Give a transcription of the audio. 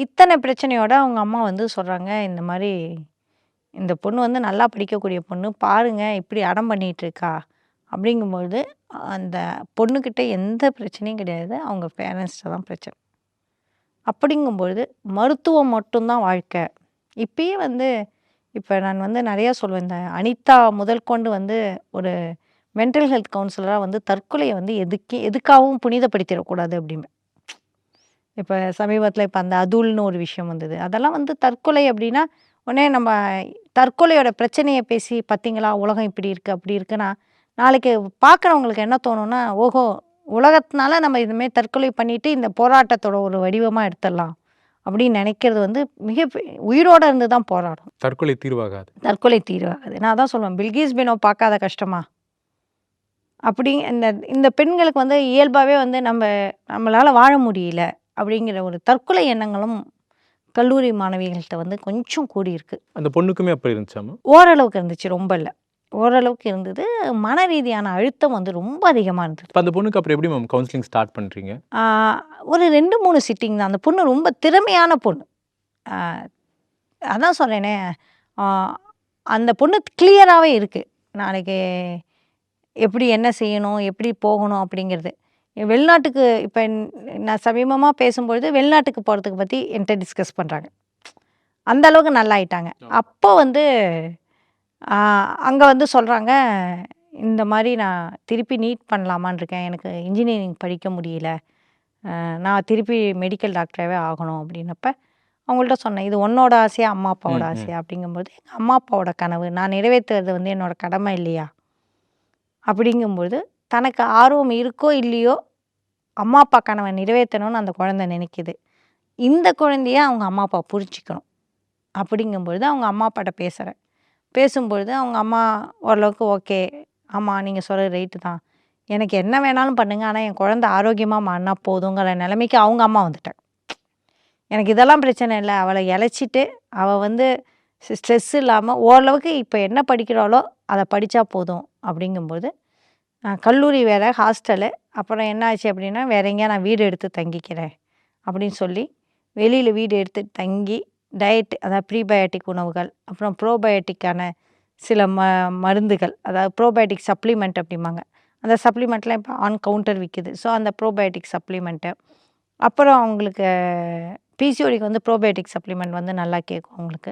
இத்தனை பிரச்சனையோட அவங்க அம்மா வந்து சொல்கிறாங்க, இந்த மாதிரி இந்த பொண்ணு வந்து நல்லா படிக்கக்கூடிய பொண்ணு, பாருங்க இப்படி அடம் பண்ணிட்டு இருக்கா. அப்படிங்கும்பொழுது அந்த பொண்ணுக்கிட்ட எந்த பிரச்சனையும் கிடையாது. அவங்க பேரண்ட்ஸ்ட்ட தான் பிரச்சனை. அப்படிங்கும்பொழுது மருத்துவம் மட்டும் தான் வாழ்க்கை. இப்பயே வந்து இப்ப நான் வந்து நெறையா சொல்லுவேன். இந்த அனிதா முதல் கொண்டு வந்து ஒரு மென்டல் ஹெல்த் கவுன்சிலரா வந்து தற்கொலைய வந்து எதுக்காகவும் புனிதப்படுத்திறக்கூடாது அப்படிம்பேன். இப்ப சமீபத்தில இப்ப அந்த அதுல்னு ஒரு விஷயம் வந்தது. அதெல்லாம் வந்து தற்கொலை அப்படின்னா, உடனே நம்ம தற்கொலையோட பிரச்சனைய பேசி பார்த்தீங்களா, உலகம் இப்படி இருக்கு, அப்படி இருக்குன்னா, நாளைக்கு பார்க்குறவங்களுக்கு என்ன தோணும்னா, ஓஹோ! உலகத்தினால நம்ம இதுமாரி தற்கொலை பண்ணிட்டு இந்த போராட்டத்தோட ஒரு வடிவமா எடுத்துடலாம். அப்படின்னு நினைக்கிறது வந்து உயிரோட இருந்து தான் போராடணும். தற்கொலை தீர்வாகாது. தற்கொலை தீர்வாகாது. நான் அதான் சொல்லுவேன், பில்கிஸ் பெனோ பார்க்காத கஷ்டமா? அப்படி இந்த இந்த பெண்களுக்கு வந்து இயல்பாவே வந்து நம்மளால வாழ முடியல அப்படிங்கிற ஒரு தற்கொலை எண்ணங்களும் கல்லூரி மாணவிகள்கிட்ட வந்து கொஞ்சம் கூடியிருக்கு. அந்த பொண்ணுக்குமே அப்படி இருந்துச்சாமா? ஓரளவுக்கு இருந்துச்சு, ரொம்ப இல்ல. ஓரளவுக்கு இருந்தது. மன ரீதியான அழுத்தம் வந்து ரொம்ப அதிகமா இருந்தது. இப்ப அந்த பொண்ணுக்கு அப்புறம் எப்படி மேம் கவுன்சிலிங் ஸ்டார்ட் பண்றீங்க? ஒரு 2, 3 சிட்டிங் தான். அந்த பொண்ணு ரொம்ப திறமையான பொண்ணு. ஆ அதான் சொல்றேனே, ஆ அந்த பொண்ணு கிளியராவே இருக்கு. நாளைக்கு எப்படி என்ன செய்யணும், எப்படி போகணும் அப்படிங்கிறது. வெளிநாட்டுக்கு இப்ப நான் சமீபமா பேசும்பொழுது வெளிநாட்டுக்கு போறதுக்கு பத்தி என்ட்ட டிஸ்கஸ் பண்றாங்க. அந்த அளவுக்கு நல்லா ஆயிட்டாங்க. அப்போ வந்து அங்க வந்து சொல்றாங்க, இந்த மாரி நான் திருப்பி நீட் பண்ணலாமான்னு இருக்கேன். எனக்கு இன்ஜினியரிங் படிக்க முடியல. நான் திருப்பி மெடிக்கல் டாக்டராவே ஆகணும் அப்படின்னப்ப, அவங்கள்ட்ட சொன்னேன். இது உன்னோட ஆசையா, அம்மா அப்பாவோட ஆசையா? அப்படிங்கும்போது, எங்க அம்மா அப்பாவோட கனவு. நான் நிறைவேத்துறது வந்து என்னோட கடமை இல்லையா? அப்படிங்கும்போது, தனக்கு ஆர்வம் இருக்கோ இல்லையோ, அம்மா அப்பா கனவை நிறைவேற்றணும்னு அந்த குழந்தை நினைக்குது. இந்த குழந்தைய அவங்க அம்மா அப்பா புரிஞ்சுக்கணும். அப்படிங்கும்பொழுது அவங்க அம்மா அப்பாட்ட பேசுறேன். பேசும்பொழுது அவங்க அம்மா ஓரளவுக்கு ஓகே. ஆமா, நீங்க சொல்றது ரைட்டு தான். எனக்கு என்ன வேணாலும் பண்ணுங்க. ஆனா என் குழந்தை ஆரோக்கியமா மாறுனா போதுங்கிற நிலைமைக்கு அவங்க அம்மா வந்துட்டாங்க. எனக்கு இதெல்லாம் பிரச்சனை இல்ல. அவள இளைச்சிட்டு, அவ வந்து ஸ்ட்ரெஸ் இல்லாம ஓரளவுக்கு இப்ப என்ன படிக்கிறாளோ, அத படிச்சா போதும் அப்படிங்கும்போது, கல்லூரி வேற, ஹாஸ்டலு. அப்புறம் என்ன ஆச்சு அப்படின்னா, வேற எங்கேயா நான் வீடு எடுத்து தங்கிக்கிறேன் அப்படின்னு சொல்லி, வெளியில வீடு எடுத்து தங்கி, டயட் அதாவது ப்ரீபயோட்டிக் உணவுகள், அப்புறம் ப்ரோபயோட்டிக்கான சில மருந்துகள், அதாவது ப்ரோபயோட்டிக் சப்ளிமெண்ட் அப்படிம்பாங்க. அந்த சப்ளிமெண்ட்லாம் இப்போ ஆன் கவுண்டர் விக்குது. ஸோ அந்த ப்ரோபயோட்டிக் சப்ளிமெண்ட்டு. அப்புறம் அவங்களுக்கு பிசிஓடிக்கு வந்து ப்ரோபயோட்டிக் சப்ளிமெண்ட் வந்து நல்லா கேட்கும் அவங்களுக்கு.